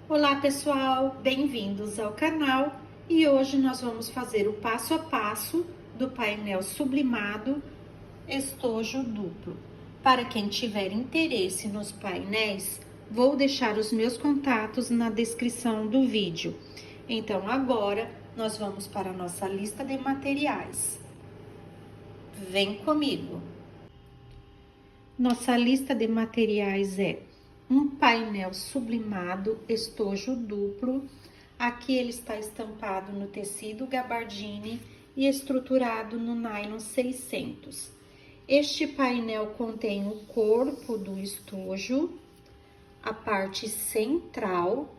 Olá pessoal, bem-vindos ao canal e hoje nós vamos fazer o passo a passo do painel sublimado estojo duplo. Para quem tiver interesse nos painéis, vou deixar os meus contatos na descrição do vídeo. Então agora nós vamos para a nossa lista de materiais. Vem comigo! Nossa lista de materiais é um painel sublimado estojo duplo. Aqui ele está estampado no tecido gabardine e estruturado no nylon 600. Este painel contém o corpo do estojo, a parte central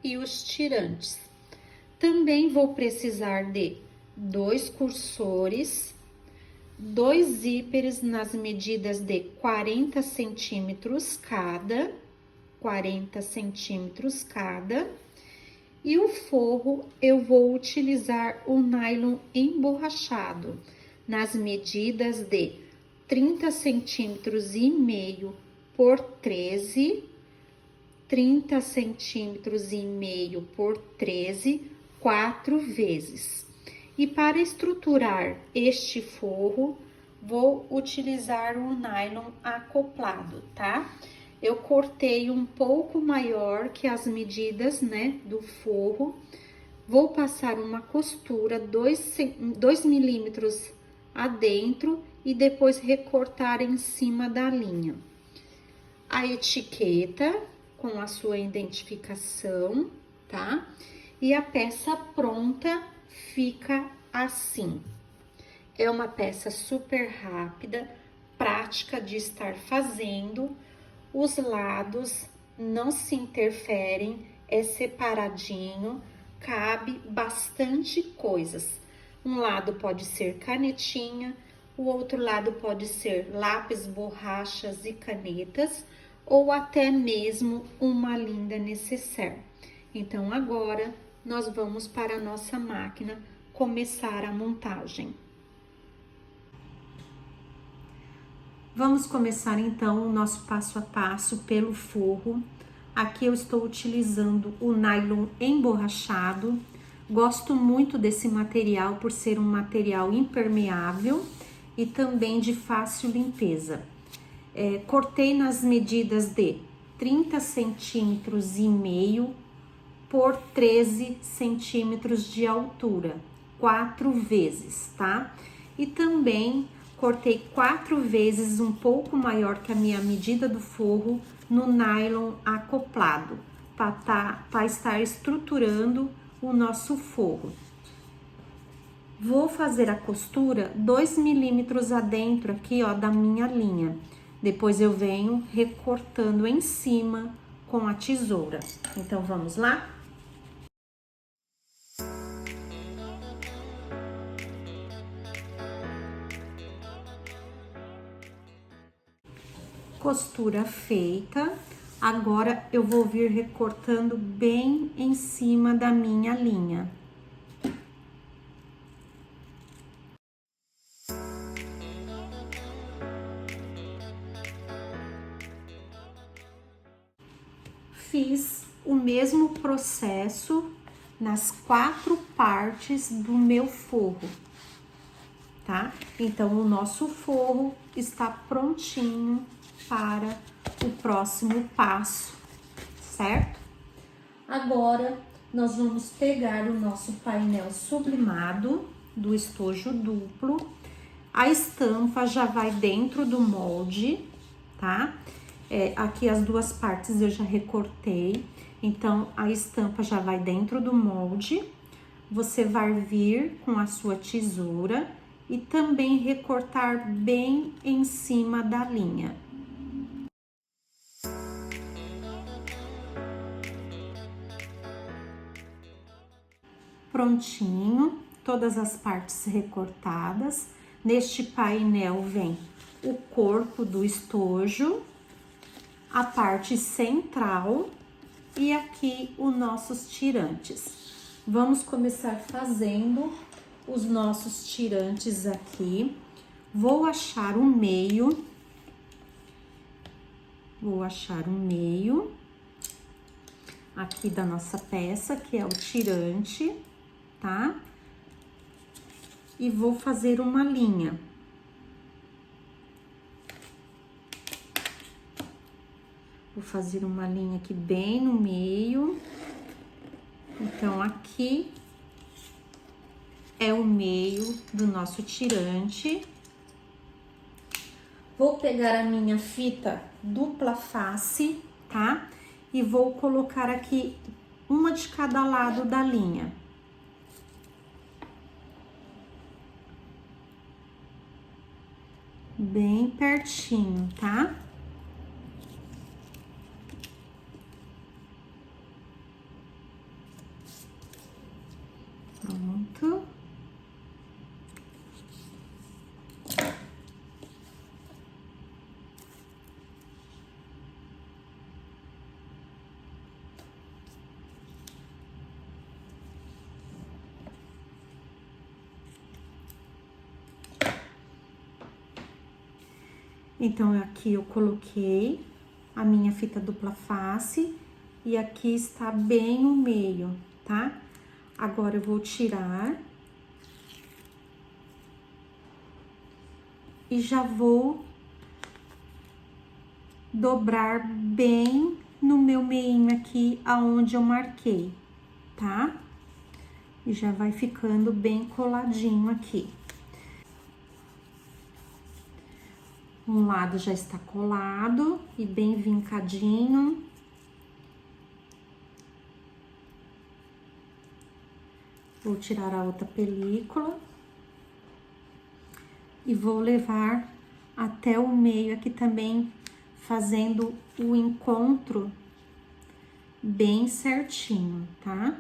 e os tirantes. Também vou precisar de 2 cursores, 2 zíperes nas medidas de 40 centímetros cada, e o forro eu vou utilizar o nylon emborrachado nas medidas de 30 centímetros e meio por 13, 30 centímetros e meio por 13, 4 vezes. E para estruturar este forro, vou utilizar o nylon acoplado, tá? Eu cortei um pouco maior que as medidas, né, do forro. Vou passar uma costura 2 milímetros adentro e depois recortar em cima da linha. A etiqueta com a sua identificação, tá? E a peça pronta fica assim. É uma peça super rápida, prática de estar fazendo. Os lados não se interferem, é separadinho, cabe bastante coisas. Um lado pode ser canetinha, o outro lado pode ser lápis, borrachas e canetas, ou até mesmo uma linda necessaire. Então, agora, nós vamos para a nossa máquina começar a montagem. Vamos começar então o nosso passo a passo pelo forro. Aqui eu estou utilizando o nylon emborrachado. Gosto muito desse material por ser um material impermeável e também de fácil limpeza. Cortei nas medidas de 30 centímetros e meio por 13 centímetros de altura, 4 vezes, tá? E também cortei 4 vezes um pouco maior que a minha medida do forro no nylon acoplado, para estar estruturando o nosso forro. Vou fazer a costura 2 milímetros adentro aqui, ó, da minha linha. Depois eu venho recortando em cima com a tesoura. Então, vamos lá? Costura feita, agora eu vou vir recortando bem em cima da minha linha. Fiz o mesmo processo nas 4 partes do meu forro, tá? Então, o nosso forro está prontinho para o próximo passo, certo? Agora, nós vamos pegar o nosso painel sublimado do estojo duplo. A estampa já vai dentro do molde, tá? Aqui as 2 partes eu já recortei, então a estampa já vai dentro do molde. Você vai vir com a sua tesoura e também recortar bem em cima da linha. Prontinho, todas as partes recortadas. Neste painel vem o corpo do estojo, a parte central e aqui os nossos tirantes. Vamos começar fazendo os nossos tirantes aqui. Vou achar o meio. aqui da nossa peça, que é o tirante, tá? E vou fazer uma linha. Vou fazer uma linha aqui bem no meio. Então, aqui é o meio do nosso tirante. Vou pegar a minha fita dupla face, tá? E vou colocar aqui uma de cada lado da linha. Bem pertinho, tá? Pronto. Então, aqui eu coloquei a minha fita dupla face e aqui está bem o meio, tá? Agora eu vou tirar e já vou dobrar bem no meu meinho aqui aonde eu marquei, tá? E já vai ficando bem coladinho aqui. Um lado já está colado e bem vincadinho. Vou tirar a outra película. E vou levar até o meio aqui também, fazendo o encontro bem certinho, tá?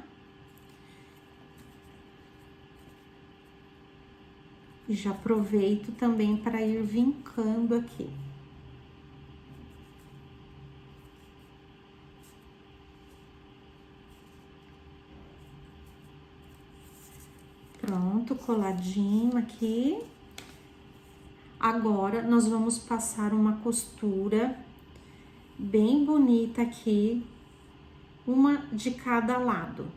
E já aproveito também para ir vincando aqui. Pronto, coladinho aqui. Agora, nós vamos passar uma costura bem bonita aqui, uma de cada lado,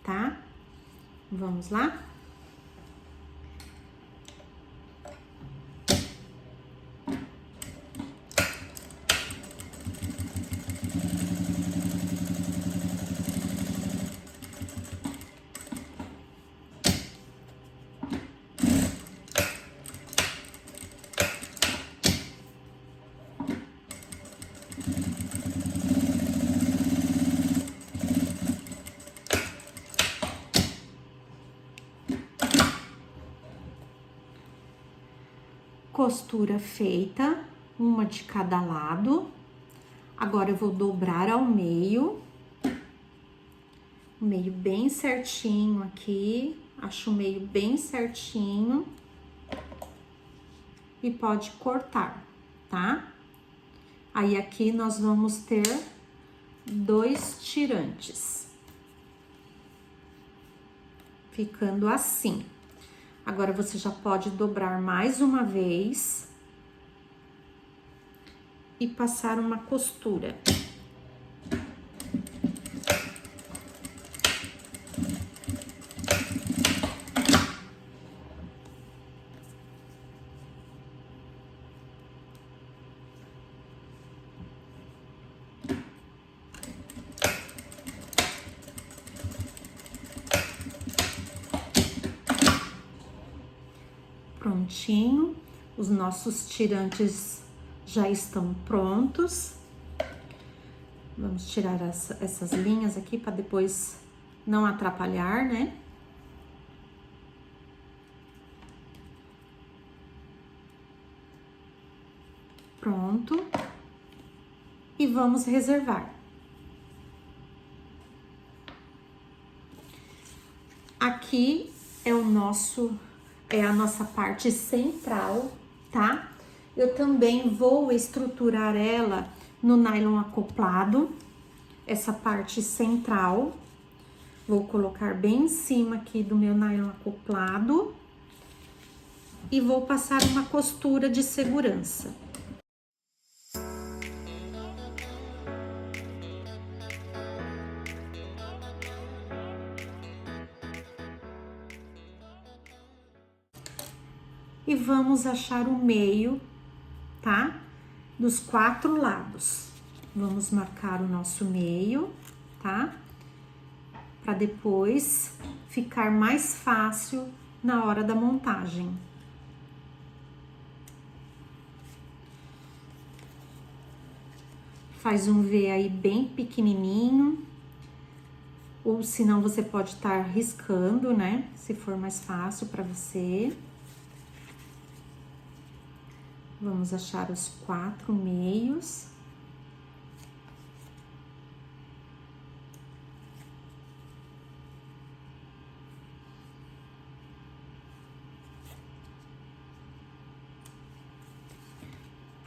tá? Vamos lá? Costura feita, uma de cada lado. Agora eu vou dobrar ao meio. O meio bem certinho aqui. Acho o meio bem certinho. E pode cortar, tá? Aí aqui nós vamos ter 2 tirantes. Ficando assim. Agora, você já pode dobrar mais uma vez e passar uma costura. Prontinho, os nossos tirantes já estão prontos. Vamos tirar essas linhas aqui para depois não atrapalhar, né? Pronto. E vamos reservar. Aqui é a nossa parte central, tá? Eu também vou estruturar ela no nylon acoplado, essa parte central. Vou colocar bem em cima aqui do meu nylon acoplado e vou passar uma costura de segurança. e vamos achar o meio, tá? Dos 4 lados. Vamos marcar o nosso meio, tá? Para depois ficar mais fácil na hora da montagem. Faz um V aí bem pequenininho, ou se não você pode estar riscando, né? Se for mais fácil para você. Vamos achar os 4 meios.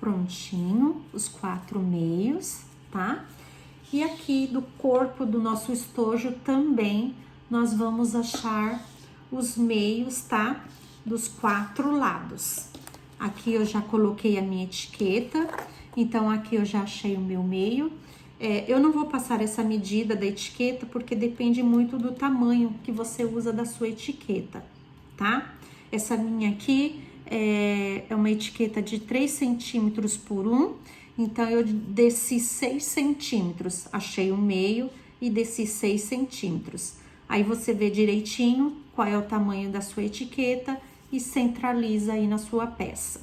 Prontinho, os 4 meios, tá? E aqui do corpo do nosso estojo também nós vamos achar os meios, tá? Dos 4 lados. Aqui eu já coloquei a minha etiqueta, então aqui eu já achei o meu meio. Eu não vou passar essa medida da etiqueta porque depende muito do tamanho que você usa da sua etiqueta, tá? Essa minha aqui é uma etiqueta de 3 centímetros por 1, então eu desci 6 centímetros, achei o meio e desci 6 centímetros. Aí você vê direitinho qual é o tamanho da sua etiqueta e centraliza aí na sua peça.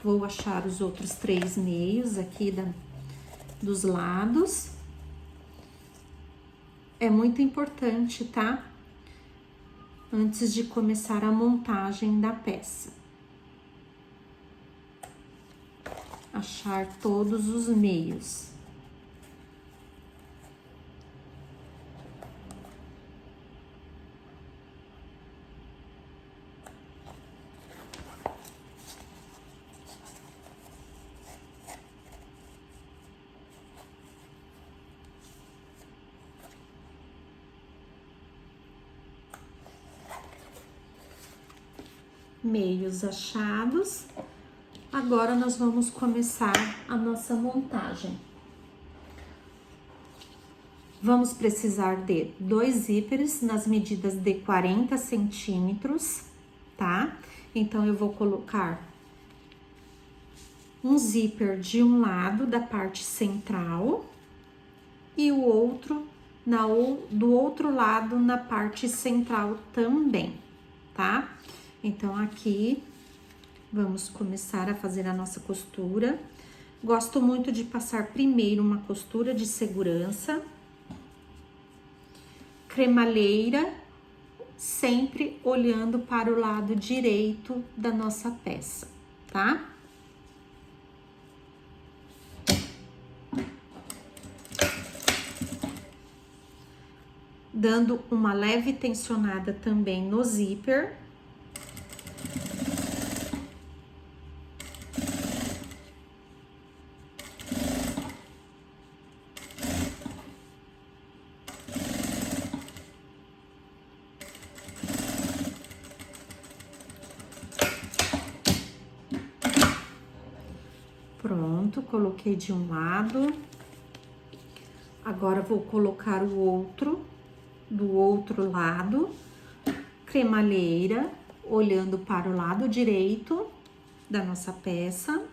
Vou achar os outros 3 meios aqui dos lados. É muito importante, tá? Antes de começar a montagem da peça. Achar todos os meios. Meios achados. Agora nós vamos começar a nossa montagem. Vamos precisar de 2 zíperes nas medidas de 40 centímetros, tá? Então eu vou colocar um zíper de um lado da parte central e o outro do outro lado na parte central também, tá? Então aqui vamos começar a fazer a nossa costura. Gosto muito de passar primeiro uma costura de segurança, cremalheira, sempre olhando para o lado direito da nossa peça, tá? Dando uma leve tensionada também no zíper. Pronto, coloquei de um lado. Agora vou colocar o outro do outro lado, cremalheira, olhando para o lado direito da nossa peça.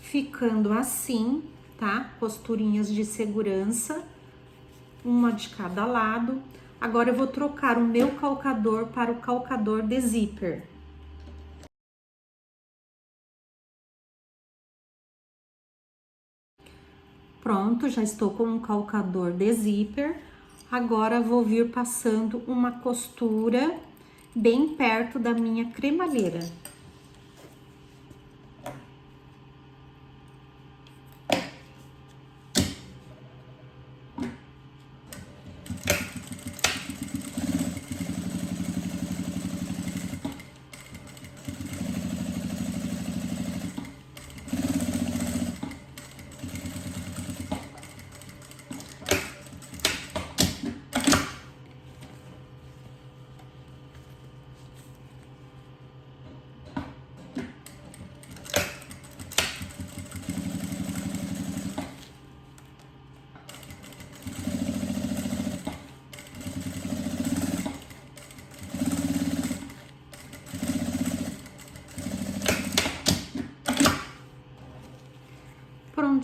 Ficando assim, tá? Costurinhas de segurança, uma de cada lado. Agora eu vou trocar o meu calcador para o calcador de zíper. Pronto, já estou com um calcador de zíper. Agora vou vir passando uma costura bem perto da minha cremalheira.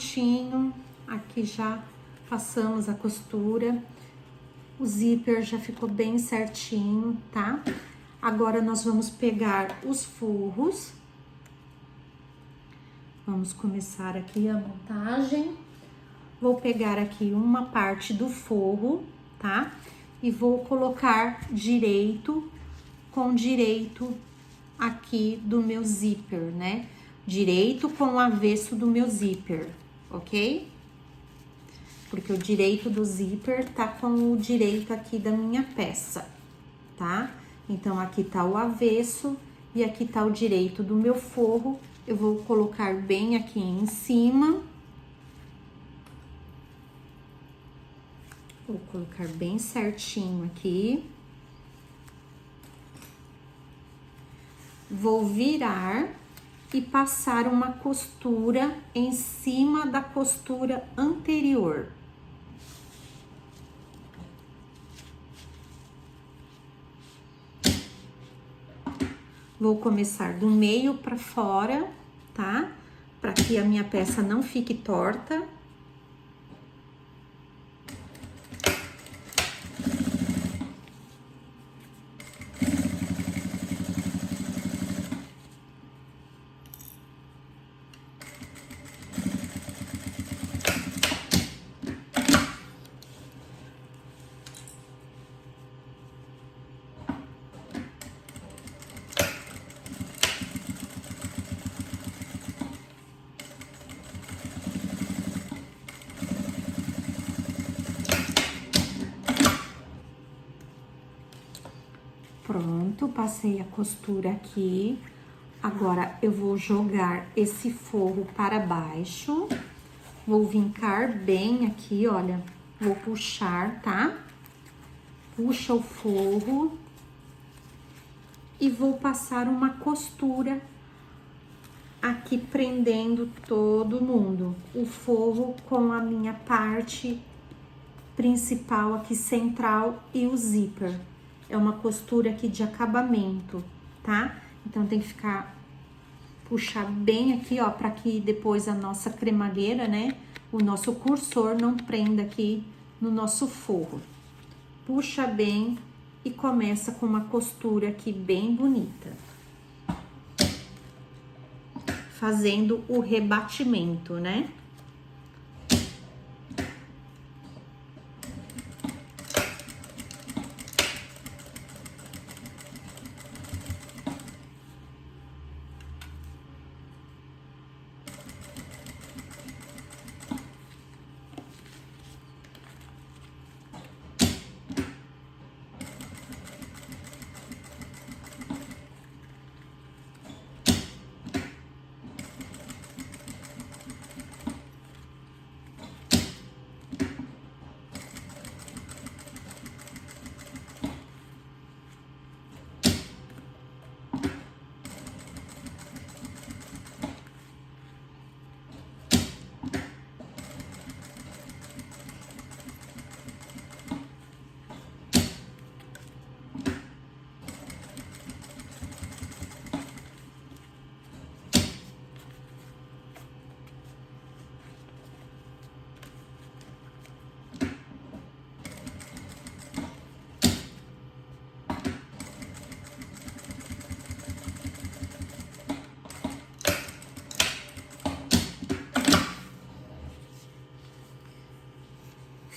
prontinho. Aqui já passamos a costura. O zíper já ficou bem certinho, tá? Agora, nós vamos pegar os forros. Vamos começar aqui a montagem. Vou pegar aqui uma parte do forro, tá? E vou colocar direito com direito aqui do meu zíper, né? Direito com o avesso do meu zíper, ok? Porque o direito do zíper tá com o direito aqui da minha peça, tá? Então, aqui tá o avesso e aqui tá o direito do meu forro. Eu vou colocar bem aqui em cima. Vou colocar bem certinho aqui. Vou virar e passar uma costura em cima da costura anterior. Vou começar do meio para fora, tá? Para que a minha peça não fique torta. Pronto, passei a costura aqui. Agora, eu vou jogar esse forro para baixo. Vou vincar bem aqui, olha. Vou puxar, tá? Puxa o forro. E vou passar uma costura aqui prendendo todo mundo. O forro com a minha parte principal aqui central e o zíper. É uma costura aqui de acabamento, tá? Então, tem que puxar bem aqui, ó, para que depois a nossa cremalheira, né, o nosso cursor não prenda aqui no nosso forro. Puxa bem e começa com uma costura aqui bem bonita. Fazendo o rebatimento, né?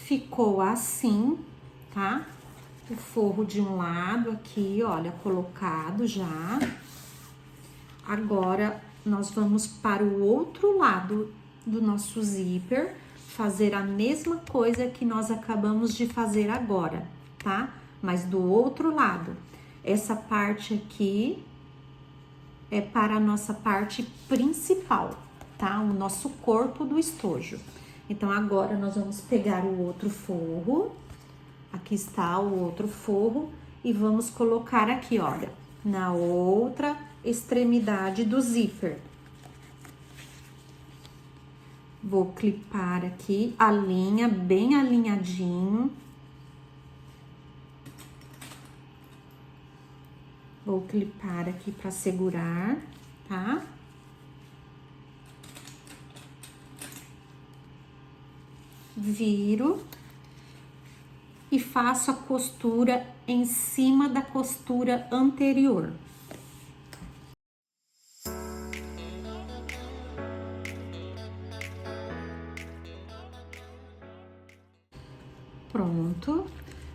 Ficou assim, tá? O forro de um lado aqui, olha, colocado já. Agora, nós vamos para o outro lado do nosso zíper, fazer a mesma coisa que nós acabamos de fazer agora, tá? Mas do outro lado. Essa parte aqui é para a nossa parte principal, tá? O nosso corpo do estojo. Então, agora, nós vamos pegar o outro forro. Aqui está o outro forro. E vamos colocar aqui, olha, na outra extremidade do zíper. Vou clipar aqui a linha bem alinhadinho. Vou clipar aqui para segurar, tá? viro e faço a costura em cima da costura anterior. Pronto,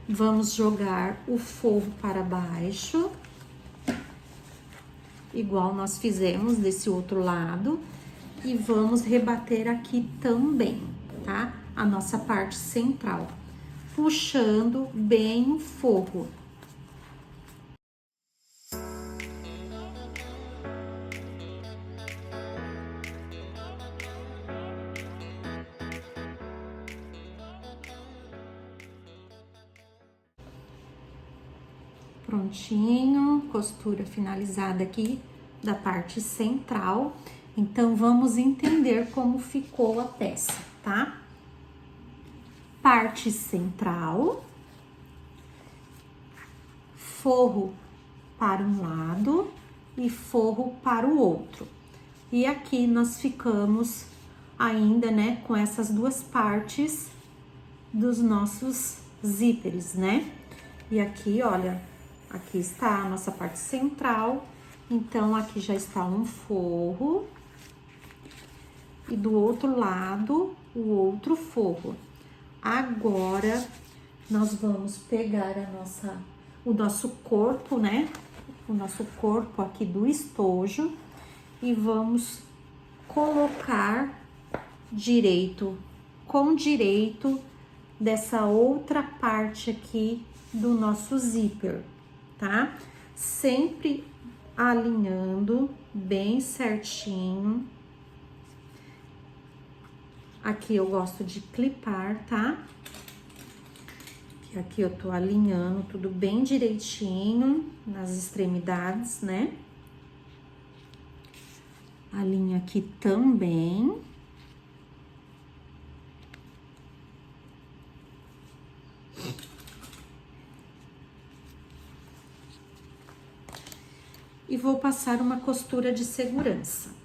vamos jogar o forro para baixo, igual nós fizemos desse outro lado, e vamos rebater aqui também, tá? A nossa parte central, puxando bem o forro. Prontinho, costura finalizada aqui da parte central. Então, vamos entender como ficou a peça, tá? Parte central, forro para um lado e forro para o outro. E aqui nós ficamos ainda, né, com essas duas partes dos nossos zíperes, né? E aqui, olha, aqui está a nossa parte central, então aqui já está um forro e do outro lado o outro forro. Agora nós vamos pegar o nosso corpo, né? O nosso corpo aqui do estojo e vamos colocar direito com direito dessa outra parte aqui do nosso zíper, tá? Sempre alinhando bem certinho. Aqui eu gosto de clipar, tá? Aqui eu tô alinhando tudo bem direitinho nas extremidades, né? Alinho aqui também. E vou passar uma costura de segurança.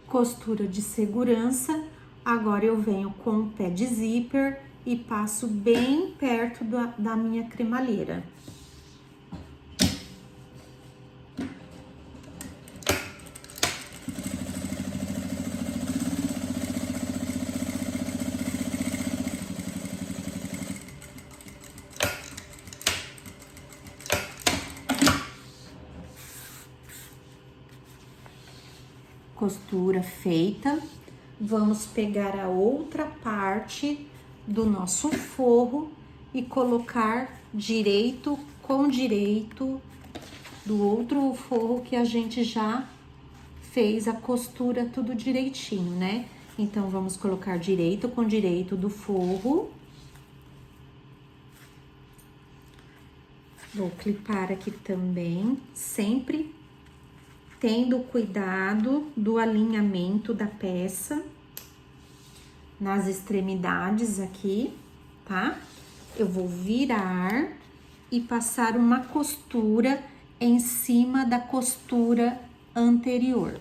Costura de segurança, agora eu venho com o pé de zíper e passo bem perto da minha cremalheira. Costura feita, vamos pegar a outra parte do nosso forro e colocar direito com direito do outro forro que a gente já fez a costura tudo direitinho, né? Então, vamos colocar direito com direito do forro. Vou clipar aqui também, sempre tendo cuidado do alinhamento da peça nas extremidades aqui, tá? Eu vou virar e passar uma costura em cima da costura anterior.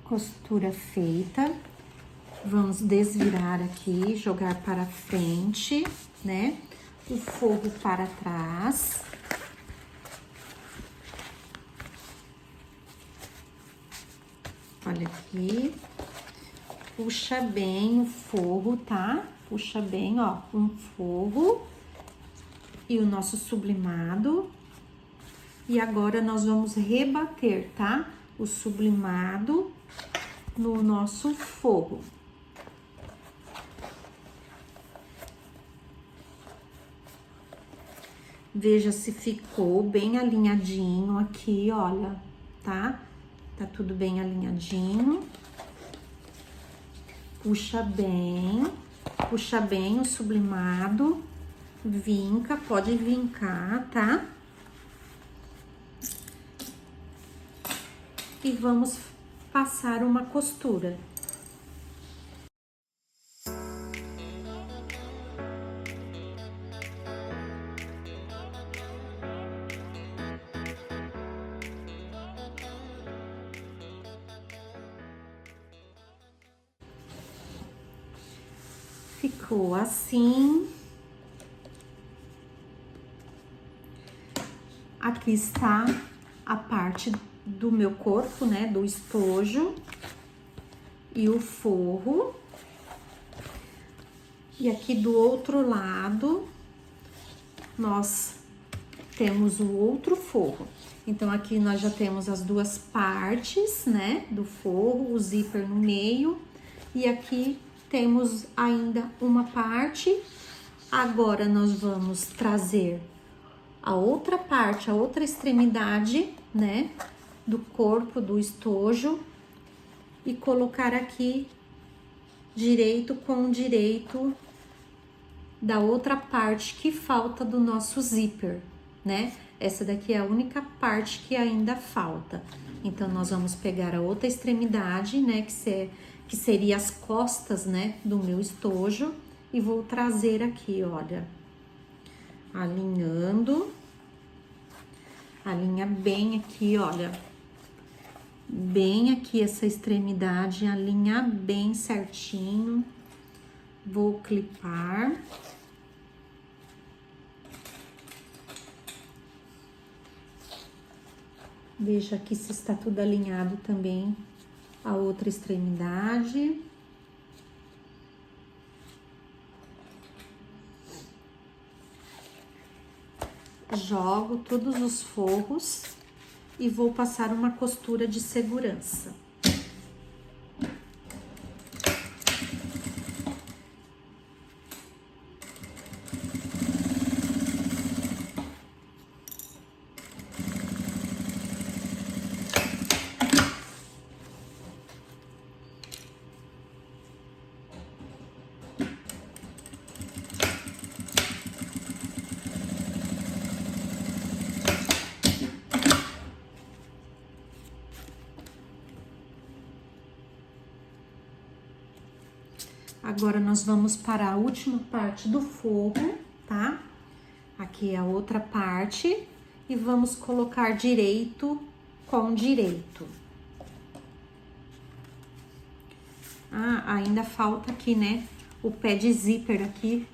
Costura feita, vamos desvirar aqui, jogar para frente, né? o forro para trás. Olha aqui. Puxa bem o forro, tá? Puxa bem, ó, um forro e o nosso sublimado. E agora nós vamos rebater, tá? O sublimado no nosso forro. Veja se ficou bem alinhadinho aqui, olha, tá? Tá tudo bem alinhadinho. Puxa bem o sublimado. Vinca, pode vincar, tá? E vamos passar uma costura. Ficou assim. Aqui está a parte do meu corpo, né, do estojo e o forro. E aqui do outro lado, nós temos o outro forro. Então, aqui nós já temos as duas partes, né, do forro, o zíper no meio. E aqui temos ainda uma parte. Agora, nós vamos trazer a outra parte, a outra extremidade, né, do corpo do estojo e colocar aqui direito com direito da outra parte que falta do nosso zíper, né? Essa daqui é a única parte que ainda falta. Então, nós vamos pegar a outra extremidade, né, que seria as costas, né, do meu estojo e vou trazer aqui, olha, alinhando, alinha bem aqui, olha, bem aqui essa extremidade, alinha bem certinho. Vou clipar. Veja aqui se está tudo alinhado também a outra extremidade. Jogo todos os forros e vou passar uma costura de segurança. Agora, nós vamos para a última parte do forro, tá? Aqui é a outra parte e vamos colocar direito com direito. Ah, ainda falta aqui, né? O pé de zíper aqui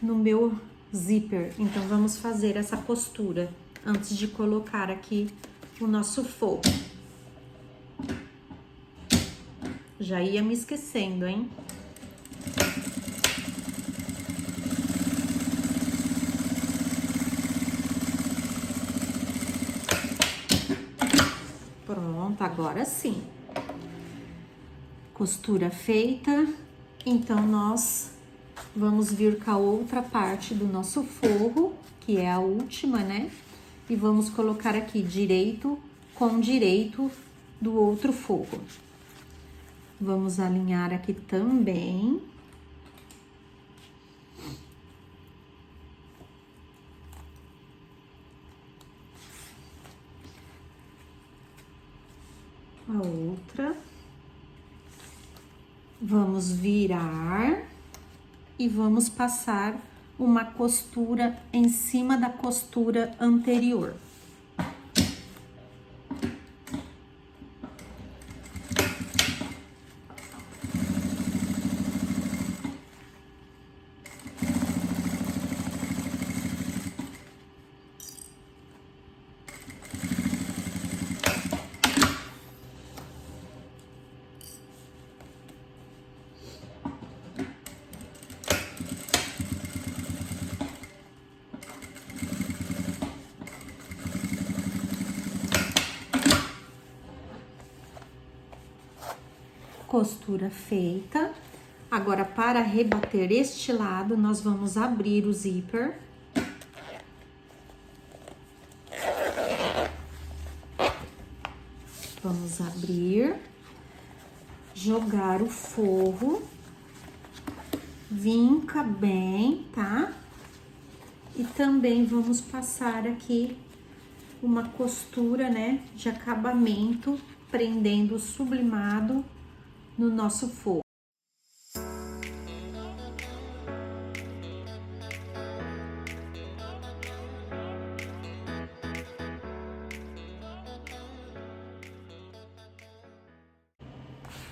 no meu zíper. Então, vamos fazer essa costura antes de colocar aqui o nosso forro. Já ia me esquecendo, hein? Pronto, agora sim. Costura feita. Então, nós vamos vir com a outra parte do nosso forro, que é a última, né? E vamos colocar aqui direito com direito do outro forro. Vamos alinhar aqui também. A outra. Vamos virar e vamos passar uma costura em cima da costura anterior. costura feita. Agora, para rebater este lado, nós vamos abrir o zíper. Vamos abrir, jogar o forro, vinca bem, tá? E também vamos passar aqui uma costura, né, de acabamento, prendendo o sublimado no nosso forro.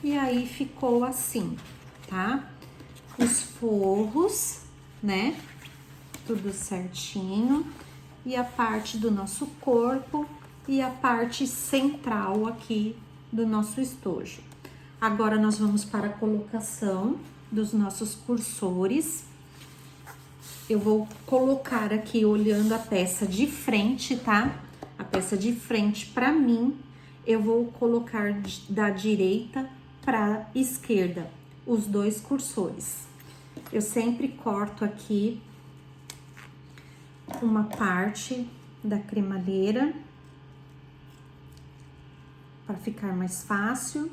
E aí ficou assim, tá? Os forros, né? Tudo certinho. E a parte do nosso corpo e a parte central aqui do nosso estojo. Agora, nós vamos para a colocação dos nossos cursores. Eu vou colocar aqui olhando a peça de frente, tá? A peça de frente para mim, eu vou colocar da direita para esquerda os dois cursores. Eu sempre corto aqui uma parte da cremalheira para ficar mais fácil.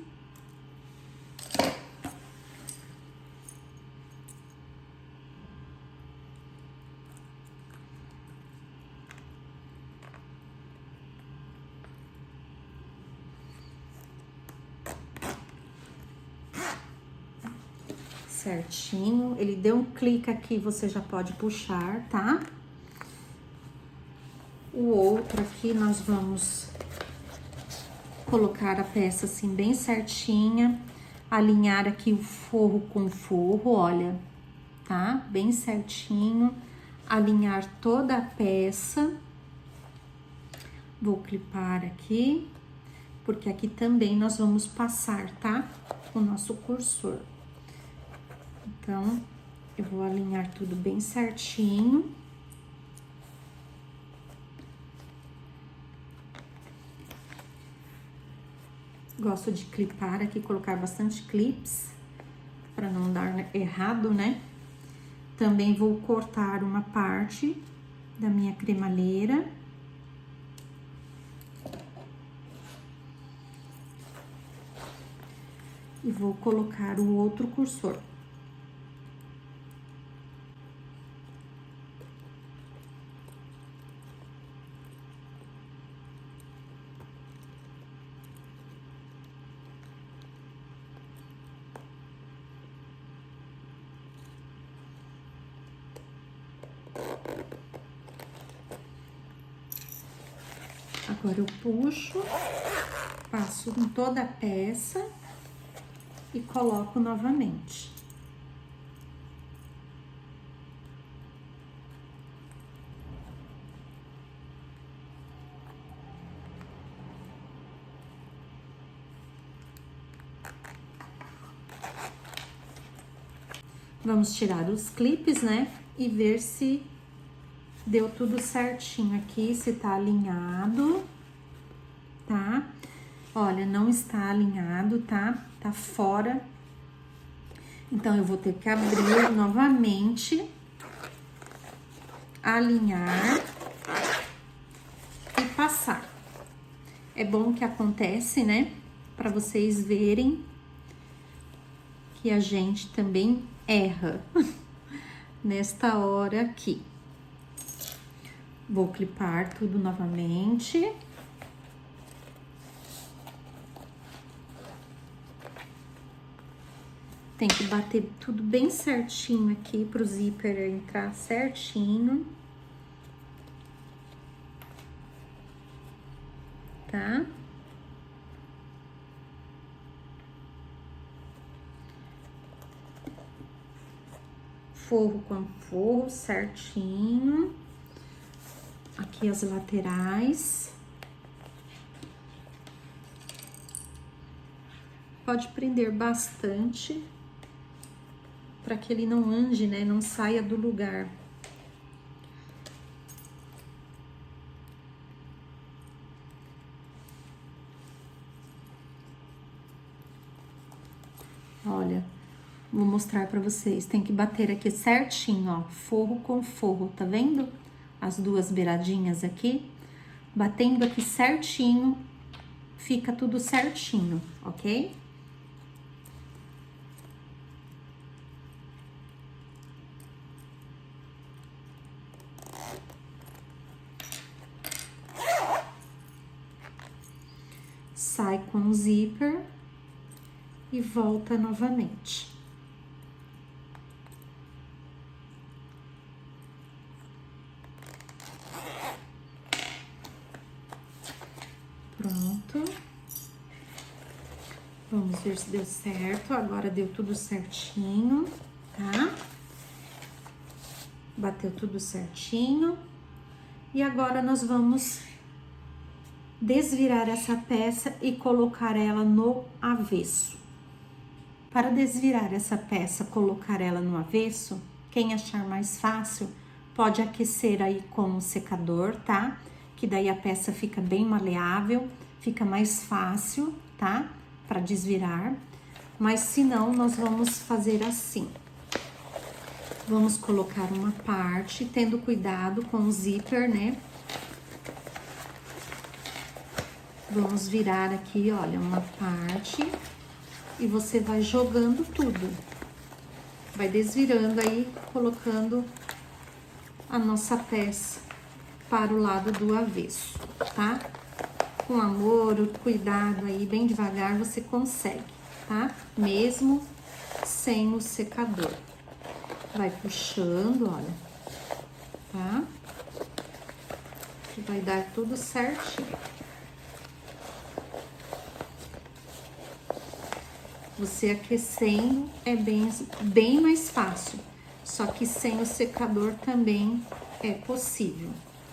Certinho, ele deu um clique aqui, você já pode puxar, tá? O outro aqui, nós vamos colocar a peça assim bem certinha, alinhar aqui o forro com o forro, olha, tá? Bem certinho, alinhar toda a peça. Vou clipar aqui, porque aqui também nós vamos passar, tá? O nosso cursor. Então, eu vou alinhar tudo bem certinho. Gosto de clipar aqui, colocar bastante clips, para não dar errado, né? Também vou cortar uma parte da minha cremalheira. E vou colocar o outro cursor. Agora eu puxo, passo em toda a peça e coloco novamente. Vamos tirar os clipes, né? E ver se deu tudo certinho aqui, se tá alinhado, tá? Olha, não está alinhado, tá? Tá fora. Então, eu vou ter que abrir novamente, alinhar e passar. É bom que acontece, né? Pra vocês verem que a gente também erra nesta hora aqui. Vou clipar tudo novamente. Tem que bater tudo bem certinho aqui pro zíper entrar certinho. Tá? Forro com forro certinho. Aqui as laterais. Pode prender bastante, para que ele não ande, né? Não saia do lugar. Vou mostrar pra vocês. Tem que bater aqui certinho, ó, forro com forro, tá vendo? As duas beiradinhas aqui. Batendo aqui certinho, fica tudo certinho, ok? Sai com o zíper e volta novamente. Pronto. Vamos ver se deu certo. Agora deu tudo certinho, tá? Bateu tudo certinho. E agora nós vamos desvirar essa peça e colocar ela no avesso. Para desvirar essa peça, colocar ela no avesso, quem achar mais fácil, pode aquecer aí com o secador, tá? Que daí a peça fica bem maleável, fica mais fácil, tá? Para desvirar. Mas se não, nós vamos fazer assim. Vamos colocar uma parte, tendo cuidado com o zíper, né? Vamos virar aqui, olha, uma parte e você vai jogando tudo. Vai desvirando aí, colocando a nossa peça para o lado do avesso, tá? Com amor, cuidado aí, bem devagar você consegue, tá? Mesmo sem o secador. Vai puxando, olha, tá? Que vai dar tudo certinho. Você aquecendo é bem mais fácil, só que sem o secador também é possível,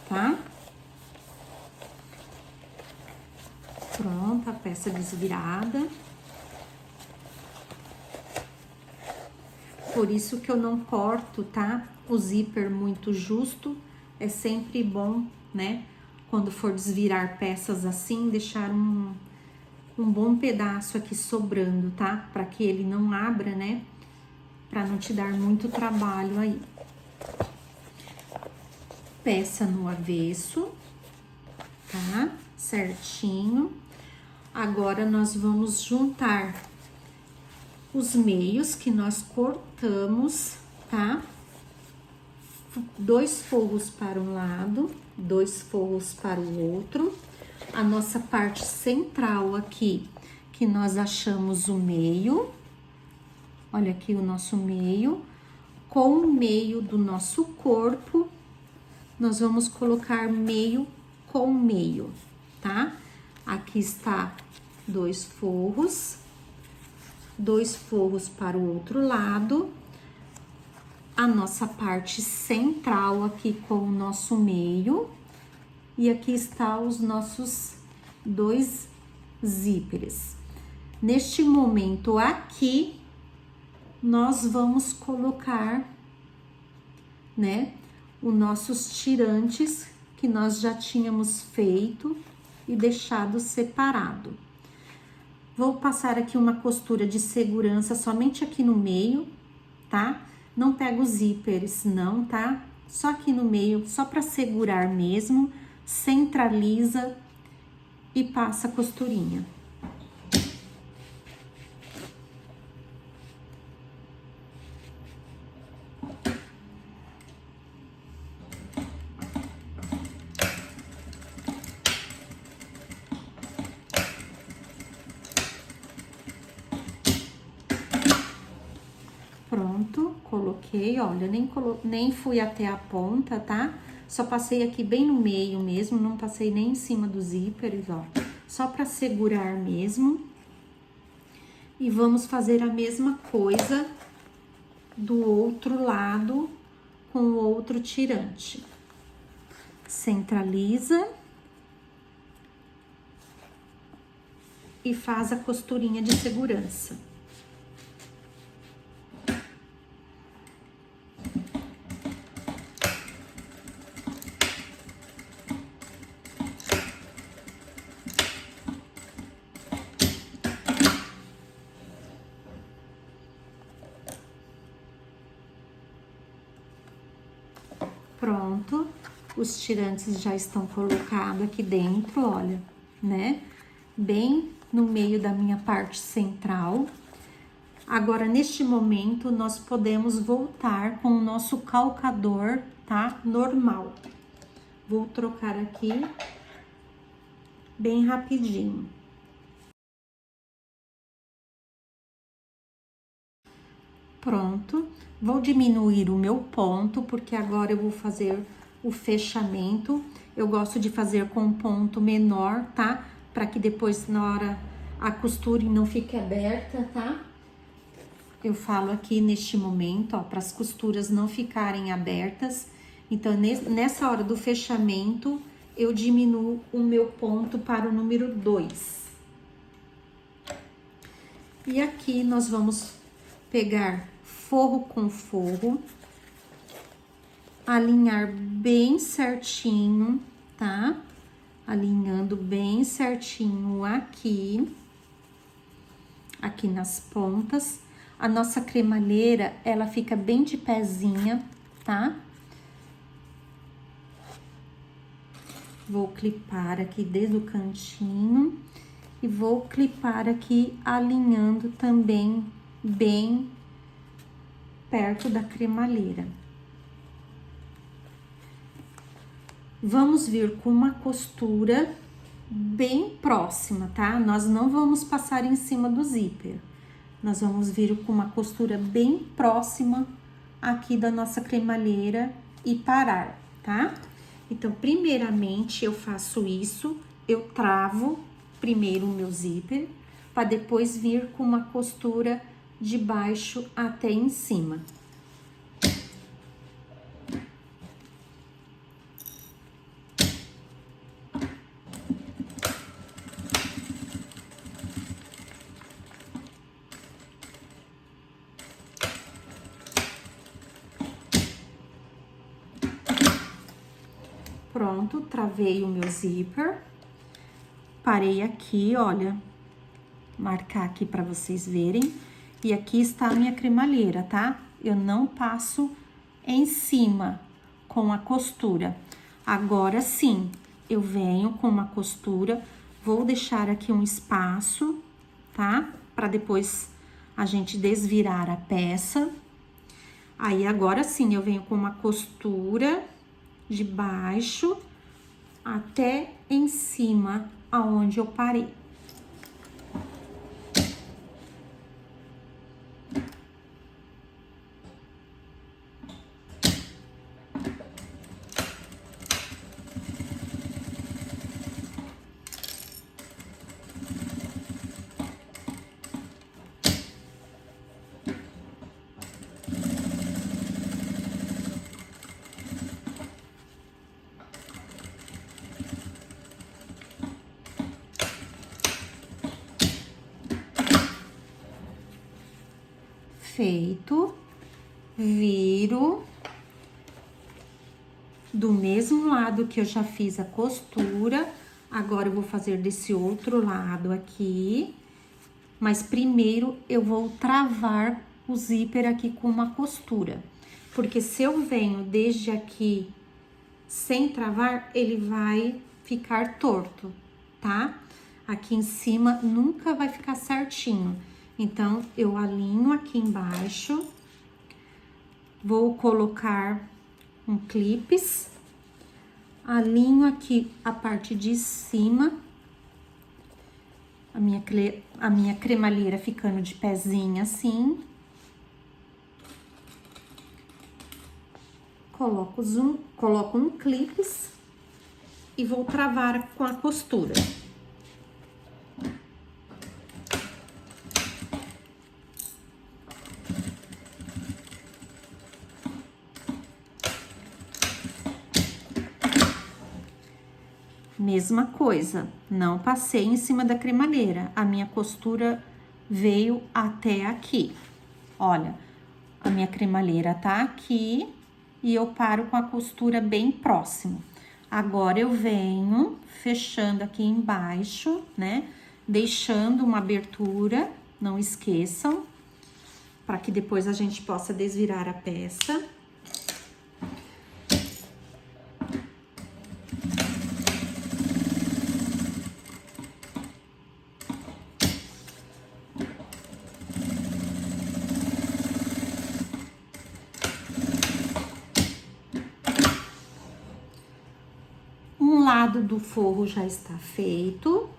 tá? Pronta a peça desvirada. Por isso que eu não corto, tá? O zíper muito justo, é sempre bom, né? Quando for desvirar peças assim, deixar um bom pedaço aqui sobrando, tá? Para que ele não abra, né? Para não te dar muito trabalho aí. Peça no avesso, tá? Certinho. Agora, nós vamos juntar os meios que nós cortamos, tá? 2 forros para um lado, 2 forros para o outro. A nossa parte central aqui, que nós achamos o meio. Olha aqui o nosso meio. Com o meio do nosso corpo, nós vamos colocar meio com meio, tá? Aqui está 2 forros. 2 forros para o outro lado. A nossa parte central aqui com o nosso meio. E aqui está os nossos 2 zíperes. Neste momento aqui, nós vamos colocar, né, os nossos tirantes que nós já tínhamos feito e deixado separado. Vou passar aqui uma costura de segurança somente aqui no meio, tá? Não pego os zíperes não, tá? Só aqui no meio, só para segurar mesmo. Centraliza e passa a costurinha. Pronto, coloquei, olha, nem fui até a ponta, tá? Só passei aqui bem no meio mesmo, não passei nem em cima dos zíperes, ó. Só pra segurar mesmo. E vamos fazer a mesma coisa do outro lado com o outro tirante. Centraliza. E faz a costurinha de segurança. Pronto, os tirantes já estão colocados aqui dentro, olha, né? Bem no meio da minha parte central. Agora, neste momento, nós podemos voltar com o nosso calcador, tá? Normal. Vou trocar aqui bem rapidinho. Pronto. Vou diminuir o meu ponto, porque agora eu vou fazer o fechamento. Eu gosto de fazer com um ponto menor, tá? Para que depois, na hora, a costura não fique aberta, tá? Eu falo aqui neste momento, ó, para as costuras não ficarem abertas. Então, nessa hora do fechamento, eu diminuo o meu ponto para o número 2. E aqui nós vamos pegar forro com forro, alinhar bem certinho, tá? Alinhando bem certinho aqui nas pontas. A nossa cremalheira, ela fica bem de pezinha, tá? Vou clipar aqui desde o cantinho e vou clipar aqui alinhando também bem perto da cremalheira. Vamos vir com uma costura bem próxima, tá? Nós não vamos passar em cima do zíper. Nós vamos vir com uma costura bem próxima aqui da nossa cremalheira e parar, tá? Então, primeiramente, eu faço isso, eu travo primeiro o meu zíper, para depois vir com uma costura de baixo até em cima. Pronto, travei o meu zíper, parei aqui, olha, marcar aqui para vocês verem, e aqui está a minha cremalheira, tá? Eu não passo em cima com a costura. Agora sim, eu venho com uma costura, vou deixar aqui um espaço, tá? Para depois a gente desvirar a peça. Aí, agora sim, eu venho com uma costura de baixo até em cima, aonde eu parei. Feito, viro do mesmo lado que eu já fiz a costura, agora eu vou fazer desse outro lado aqui, mas primeiro eu vou travar o zíper aqui com uma costura, porque se eu venho desde aqui sem travar, ele vai ficar torto, tá? Aqui em cima nunca vai ficar certinho. Então, eu alinho aqui embaixo, vou colocar um clips, alinho aqui a parte de cima, a minha cremalheira ficando de pezinha assim. Coloco um clips e vou travar com a costura. Mesma coisa, não passei em cima da cremalheira, a minha costura veio até aqui. Olha, a minha cremalheira tá aqui e eu paro com a costura bem próximo. Agora, eu venho fechando aqui embaixo, né? Deixando uma abertura, não esqueçam, para que depois a gente possa desvirar a peça. lado do forro já está feito.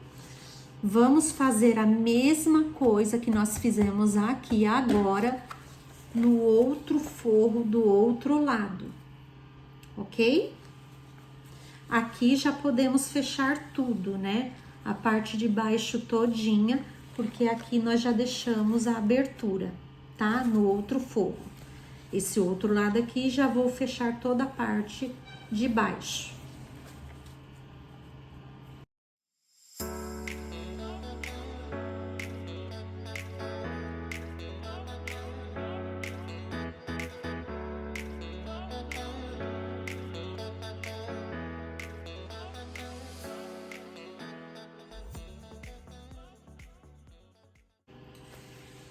Vamos fazer a mesma coisa que nós fizemos aqui agora no outro forro do outro lado, ok? Aqui já podemos fechar tudo, né? A parte de baixo todinha, porque aqui nós já deixamos a abertura, tá? No outro forro. Esse outro lado aqui já vou fechar toda a parte de baixo.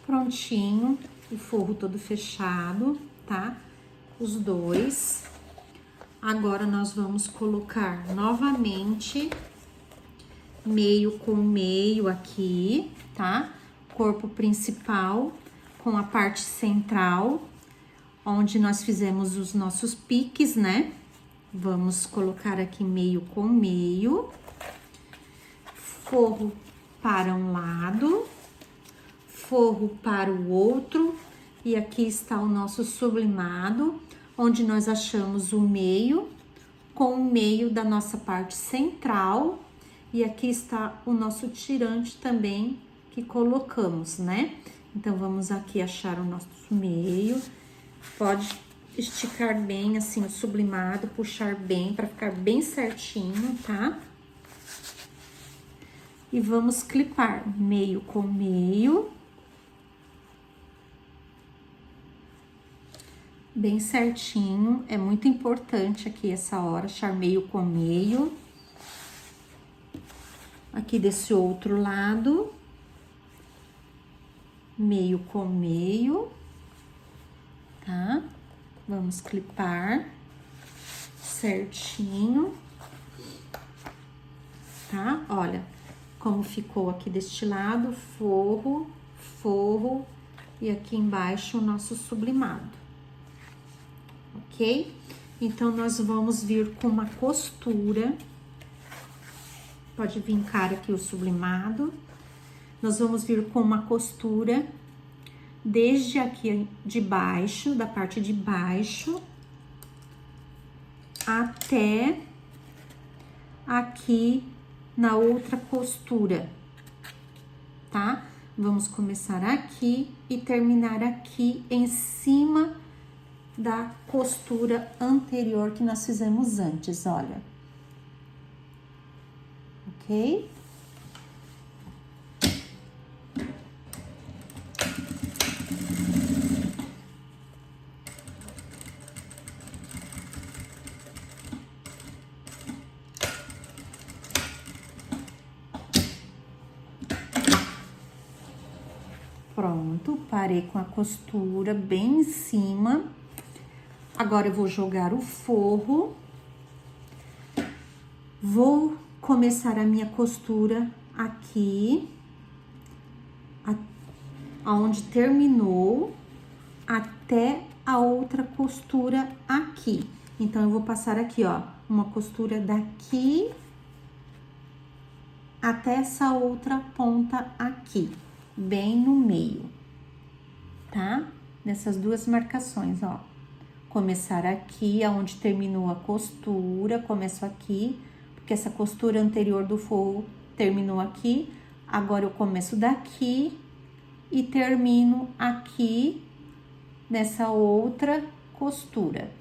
Prontinho, o forro todo fechado, tá? Os dois. Agora, nós vamos colocar novamente meio com meio aqui, tá? Corpo principal com a parte central, onde nós fizemos os nossos piques, né? Vamos colocar aqui meio com meio. Forro para um lado, forro para o outro, e aqui está o nosso sublimado, onde nós achamos o meio com o meio da nossa parte central, e aqui está o nosso tirante também que colocamos, né? Então, vamos aqui achar o nosso meio, pode esticar bem assim o sublimado, puxar bem para ficar bem certinho, tá? E vamos clipar meio com meio. Bem certinho, é muito importante aqui essa hora, achar meio com meio. Aqui desse outro lado, meio com meio, tá? Vamos clipar certinho, tá? Olha como ficou aqui deste lado, forro, forro, e aqui embaixo o nosso sublimado. Ok? Então, nós vamos vir com uma costura. Pode vincar aqui o sublimado. Nós vamos vir com uma costura desde aqui de baixo, da parte de baixo, até aqui na outra costura, tá? Vamos começar aqui e terminar aqui em cima da costura anterior que nós fizemos antes, olha. Ok? Pronto, parei com a costura bem em cima. Agora, eu vou jogar o forro. Vou começar a minha costura aqui, aonde terminou, até a outra costura aqui. Então, eu vou passar aqui, ó, uma costura daqui até essa outra ponta aqui, bem no meio, tá? Nessas duas marcações, ó. Começar aqui, aonde terminou a costura, começo aqui, porque essa costura anterior do forro terminou aqui. Agora, eu começo daqui e termino aqui, nessa outra costura.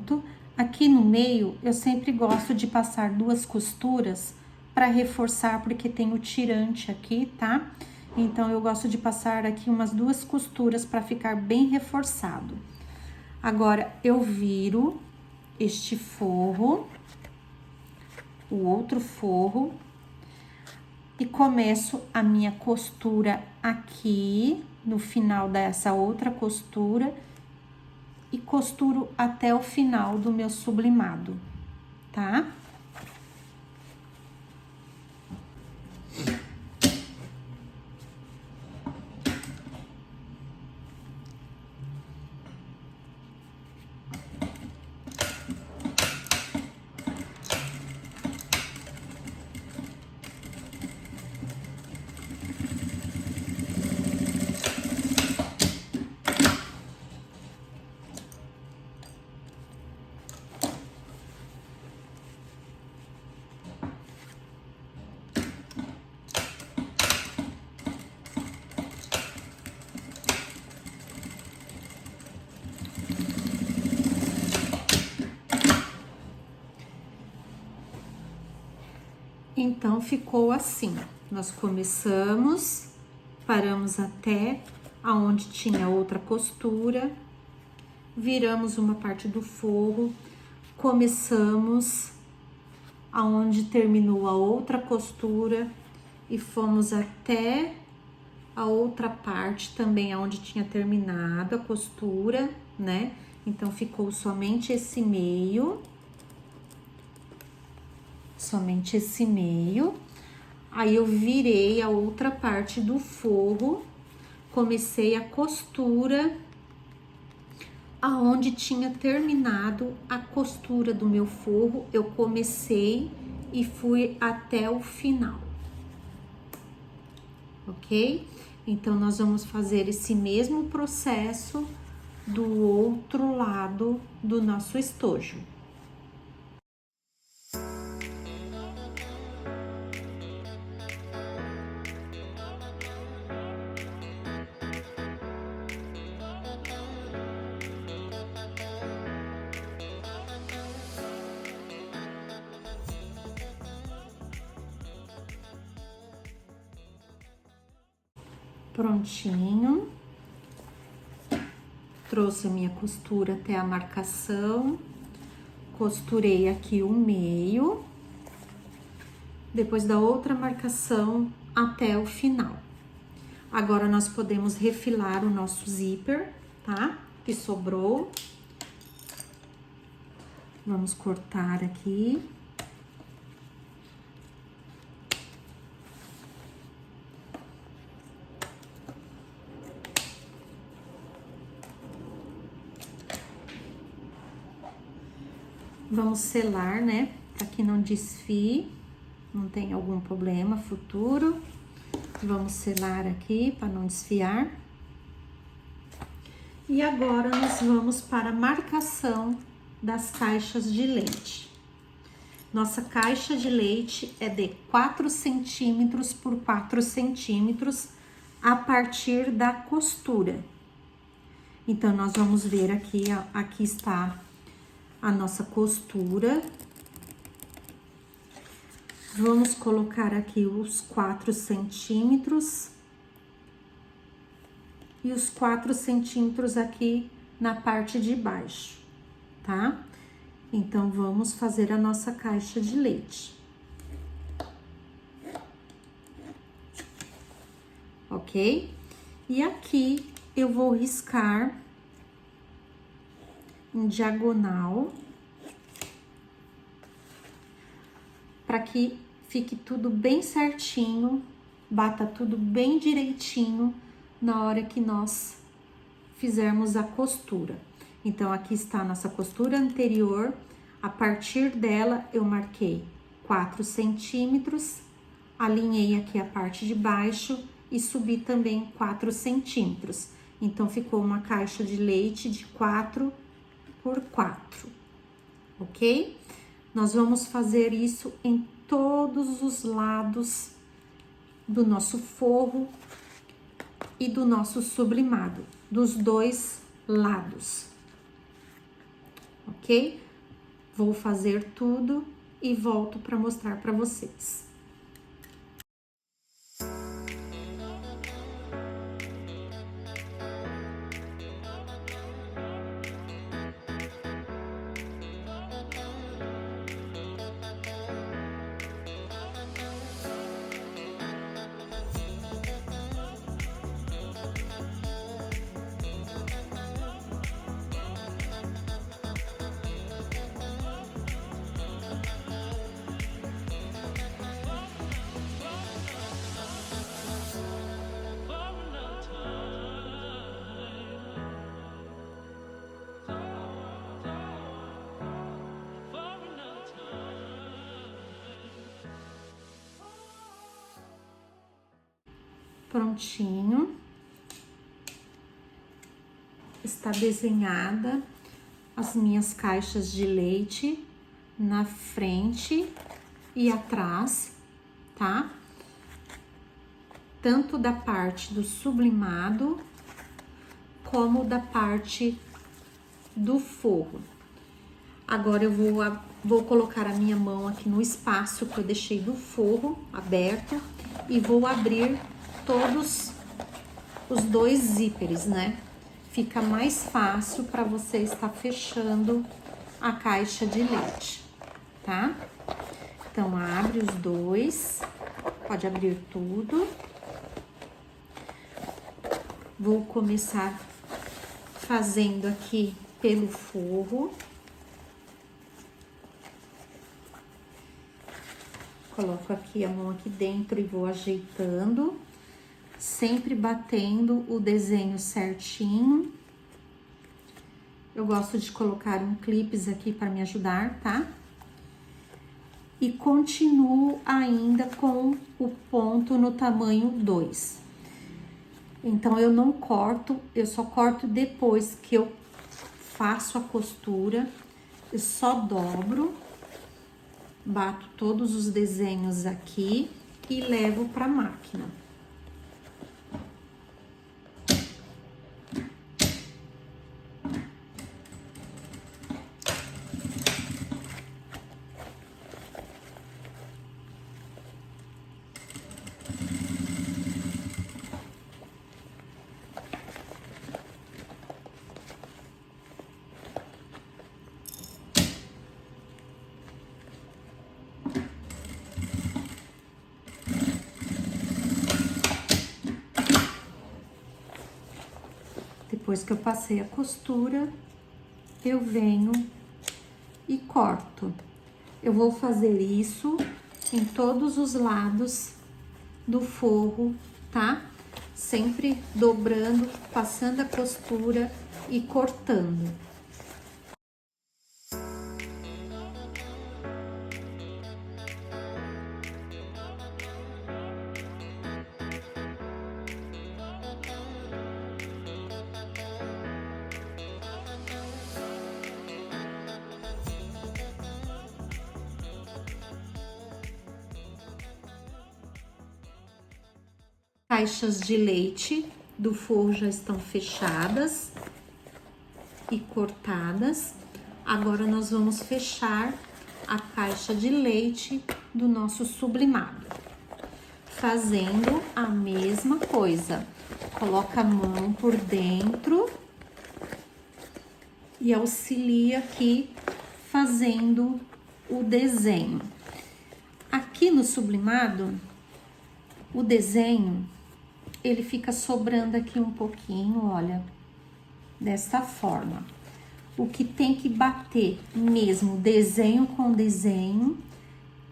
pronto. Aqui no meio, eu sempre gosto de passar 2 costuras para reforçar, porque tem o tirante aqui, tá? Então, eu gosto de passar aqui umas 2 costuras para ficar bem reforçado. Agora, eu viro este forro, o outro forro, e começo a minha costura aqui, no final dessa outra costura, e costuro até o final do meu sublimado, tá? Então, ficou assim. Nós começamos, paramos até aonde tinha outra costura, viramos uma parte do forro, começamos aonde terminou a outra costura e fomos até a outra parte também aonde tinha terminado a costura, né? Então, ficou somente esse meio. Somente esse meio. Aí, eu virei a outra parte do forro, comecei a costura aonde tinha terminado a costura do meu forro, eu comecei e fui até o final, ok? Então, nós vamos fazer esse mesmo processo do outro lado do nosso estojo. Prontinho. Trouxe a minha costura até a marcação, costurei aqui o meio, depois da outra marcação até o final. Agora, nós podemos refilar o nosso zíper, tá? Que sobrou. Vamos cortar aqui. Vamos selar, né? Para que não desfie, não tem algum problema futuro. Vamos selar aqui para não desfiar. E agora, nós vamos para a marcação das caixas de leite. Nossa caixa de leite é de 4 centímetros por 4 centímetros a partir da costura. Então, nós vamos ver aqui, ó, aqui está a nossa costura. Vamos colocar aqui os 4 centímetros e os 4 centímetros aqui na parte de baixo, tá? Então, vamos fazer a nossa caixa de leite. Ok? E aqui eu vou riscar em diagonal para que fique tudo bem certinho, bata tudo bem direitinho na hora que nós fizermos a costura. Então, aqui está a nossa costura anterior, a partir dela eu marquei 4 centímetros, alinhei aqui a parte de baixo e subi também 4 centímetros. Então, ficou uma caixa de leite de 4 por 4, ok? Nós vamos fazer isso em todos os lados do nosso forro e do nosso sublimado, dos dois lados, ok? Vou fazer tudo e volto para mostrar para vocês. Prontinho. Está desenhada as minhas caixas de leite na frente e atrás, tá? Tanto da parte do sublimado como da parte do forro. Agora eu vou colocar a minha mão aqui no espaço que eu deixei do forro aberto e vou abrir todos os dois zíperes, né? Fica mais fácil para você estar fechando a caixa de leite, tá? Então, abre os dois, pode abrir tudo. Vou começar fazendo aqui pelo forro. Coloco aqui a mão aqui dentro e vou ajeitando, sempre batendo o desenho certinho. Eu gosto de colocar um clips aqui para me ajudar, tá? E continuo ainda com o ponto no tamanho 2. Então, eu não corto, eu só corto depois que eu faço a costura. Eu só dobro, bato todos os desenhos aqui e levo para a máquina. Depois que eu passei a costura, eu venho e corto. Eu vou fazer isso em todos os lados do forro, tá? Sempre dobrando, passando a costura e cortando. Caixas de leite do forro já estão fechadas e cortadas. Agora, nós vamos fechar a caixa de leite do nosso sublimado. Fazendo a mesma coisa. Coloca a mão por dentro e auxilia aqui fazendo o desenho. Aqui no sublimado, o desenho ele fica sobrando aqui um pouquinho, olha, desta forma. O que tem que bater mesmo, desenho com desenho,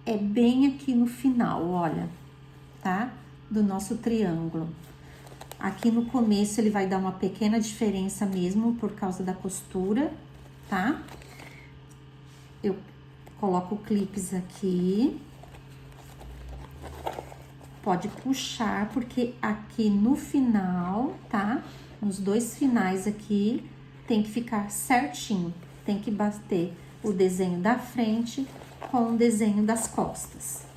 é bem aqui no final, olha, tá? Do nosso triângulo. Aqui no começo ele vai dar uma pequena diferença mesmo por causa da costura, tá? Eu coloco clips aqui. Pode puxar, porque aqui no final, tá? Nos dois finais aqui, tem que ficar certinho. Tem que bater o desenho da frente com o desenho das costas.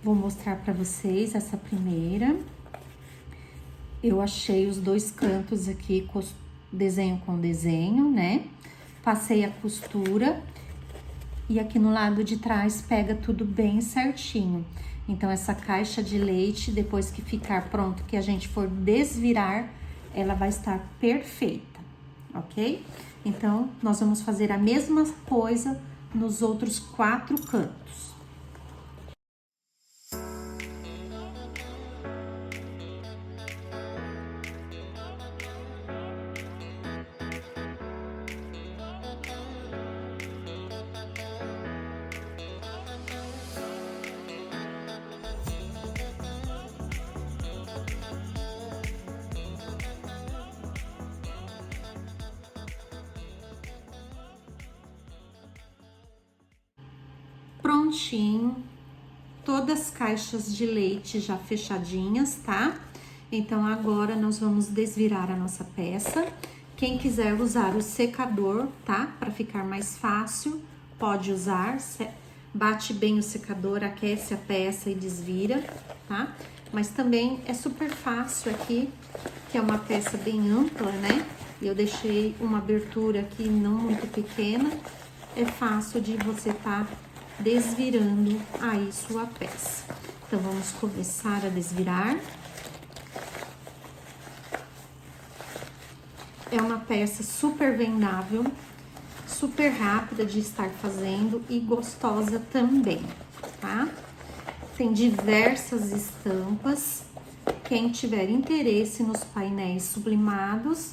Vou mostrar pra vocês essa primeira. Eu achei os dois cantos aqui, desenho com desenho, né? Passei a costura e aqui no lado de trás pega tudo bem certinho. Então, essa caixa de leite, depois que ficar pronto, que a gente for desvirar, ela vai estar perfeita, ok? Então, nós vamos fazer a mesma coisa nos outros 4 cantos. Prontinho, todas as caixas de leite já fechadinhas, tá? Então, agora nós vamos desvirar a nossa peça. Quem quiser usar o secador, tá? Para ficar mais fácil, pode usar. Bate bem o secador, aquece a peça e desvira, tá? Mas também é super fácil aqui, que é uma peça bem ampla, né? E eu deixei uma abertura aqui não muito pequena. É fácil de você tá desvirando aí sua peça. Então, vamos começar a desvirar. É uma peça super vendável, super rápida de estar fazendo e gostosa também, tá? Tem diversas estampas. Quem tiver interesse nos painéis sublimados,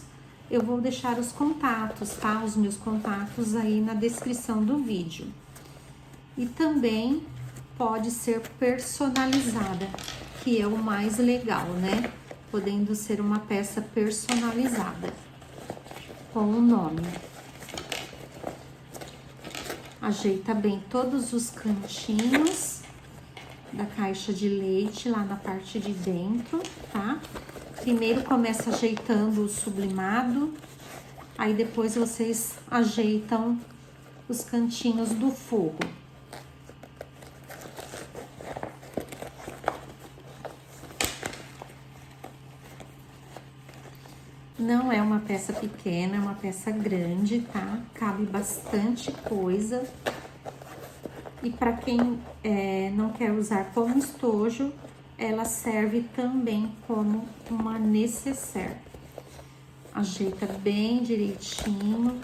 eu vou deixar os contatos, tá? Os meus contatos aí na descrição do vídeo. E também pode ser personalizada, que é o mais legal, né? Podendo ser uma peça personalizada com o nome. Ajeita bem todos os cantinhos da caixa de leite lá na parte de dentro, tá? Primeiro começa ajeitando o sublimado, aí depois vocês ajeitam os cantinhos do forro. Não é uma peça pequena, é uma peça grande, tá? Cabe bastante coisa. E para quem não quer usar como estojo, ela serve também como uma nécessaire. Ajeita bem direitinho.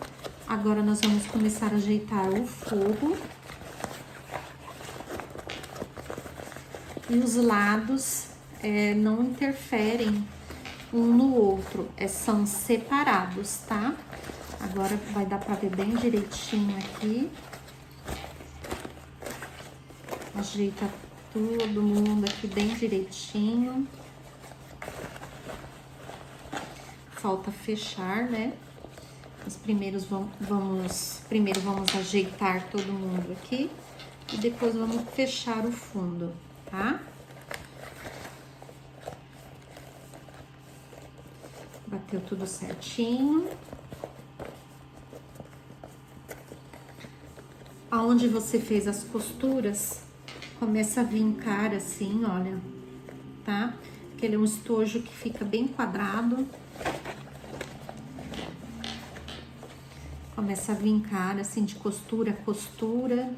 Agora, nós vamos começar a ajeitar o forro. E os lados não interferem um no outro, são separados, tá? Agora vai dar pra ver bem direitinho aqui. Ajeita todo mundo aqui bem direitinho. Falta fechar, né? Primeiro vamos ajeitar todo mundo aqui e depois vamos fechar o fundo, tá? Bateu tudo certinho. Aonde você fez as costuras, começa a vincar assim, olha, tá? Porque ele é um estojo que fica bem quadrado. Começa a vincar assim de costura a costura.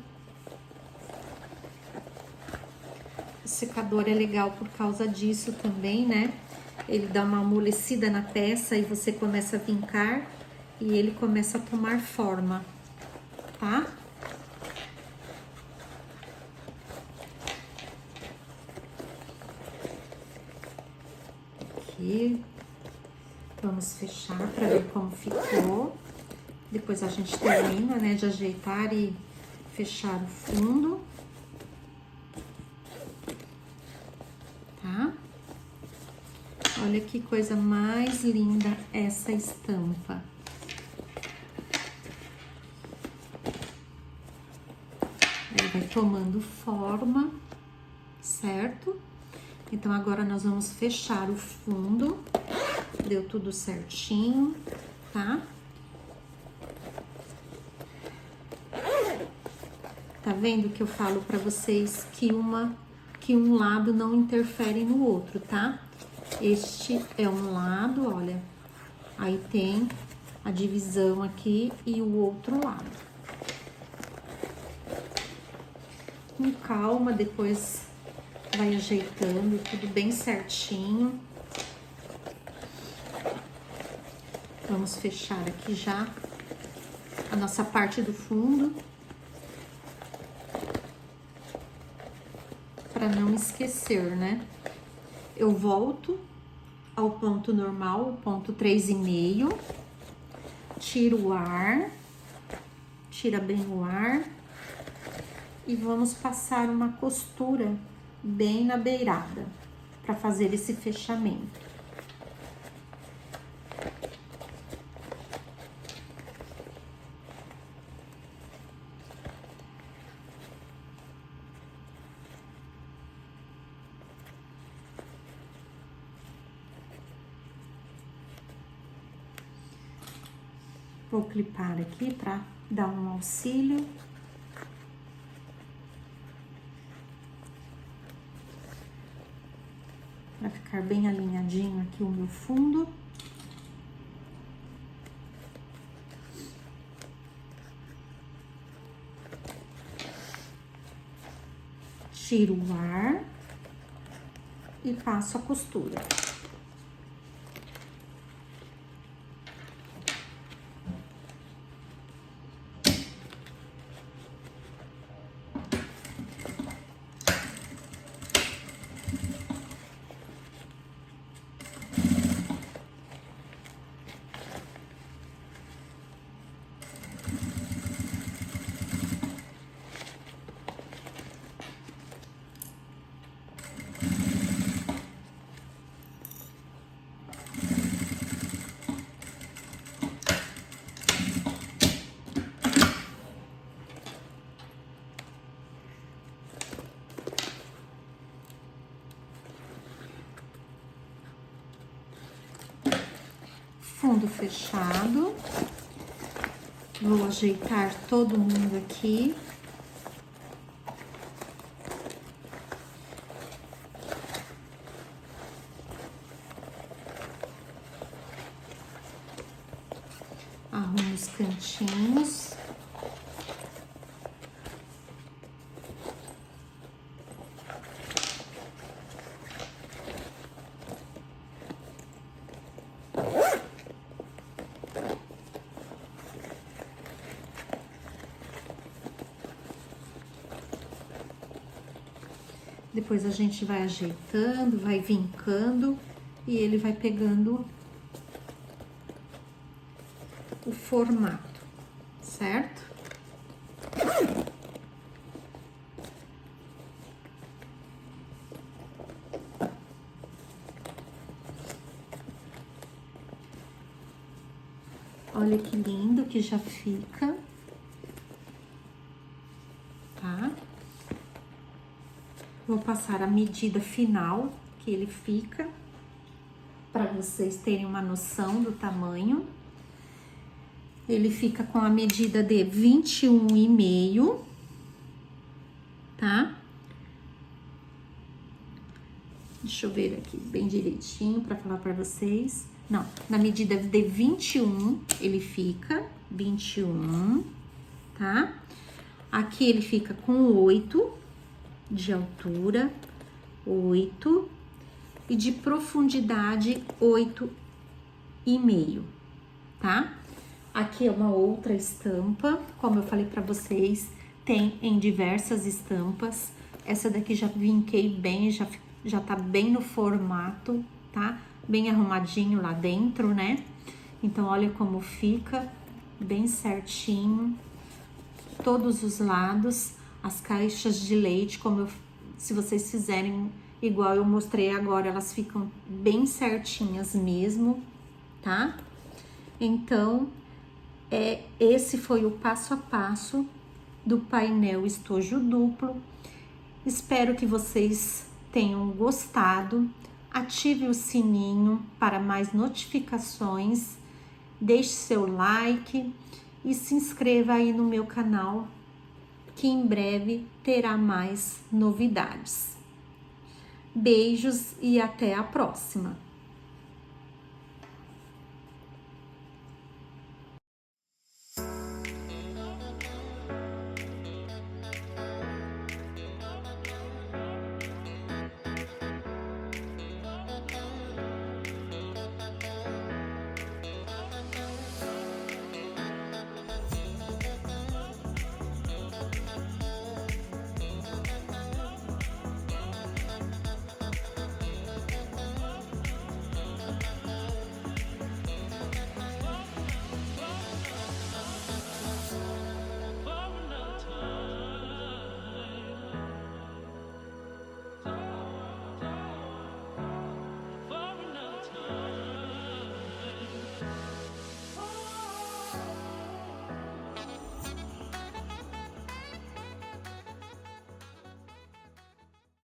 O secador é legal por causa disso também, né? Ele dá uma amolecida na peça e você começa a vincar e ele começa a tomar forma, tá? Aqui. Vamos fechar para ver como ficou. Depois a gente termina, né, de ajeitar e fechar o fundo. Tá? Olha que coisa mais linda essa estampa. Ele vai tomando forma, certo? Então, agora nós vamos fechar o fundo. Deu tudo certinho, tá? Tá vendo que eu falo pra vocês que um lado não interfere no outro, tá? Este é um lado, olha, aí tem a divisão aqui e o outro lado. Com calma, depois vai ajeitando tudo bem certinho. Vamos fechar aqui já a nossa parte do fundo, para não esquecer, né? Eu volto ao ponto normal, o ponto 3,5, tiro o ar, tira bem o ar e vamos passar uma costura bem na beirada para fazer esse fechamento. Vou clipar aqui para dar um auxílio. Para ficar bem alinhadinho aqui o meu fundo. Tiro o ar e passo a costura. Fundo fechado. Vou ajeitar todo mundo aqui. Arrumo os cantinhos. Depois a gente vai ajeitando, vai vincando e ele vai pegando o formato, certo? Olha que lindo que já fica, tá? Vou passar a medida final que ele fica, para vocês terem uma noção do tamanho. Ele fica com a medida de 21,5, tá? Deixa eu ver aqui bem direitinho para falar para vocês. Não, na medida de 21 ele fica, 21, tá? Aqui ele fica com 8 de altura, 8, e de profundidade 8,5, tá? Aqui é uma outra estampa, como eu falei pra vocês, tem em diversas estampas. Essa daqui já vinquei bem, já tá bem no formato, tá? Bem arrumadinho lá dentro, né? Então, olha como fica, bem certinho, todos os lados. As caixas de leite, se vocês fizerem igual eu mostrei agora, elas ficam bem certinhas mesmo, tá? Então, esse foi o passo a passo do painel estojo duplo. Espero que vocês tenham gostado. Ative o sininho para mais notificações, deixe seu like e se inscreva aí no meu canal, que em breve terá mais novidades. Beijos e até a próxima!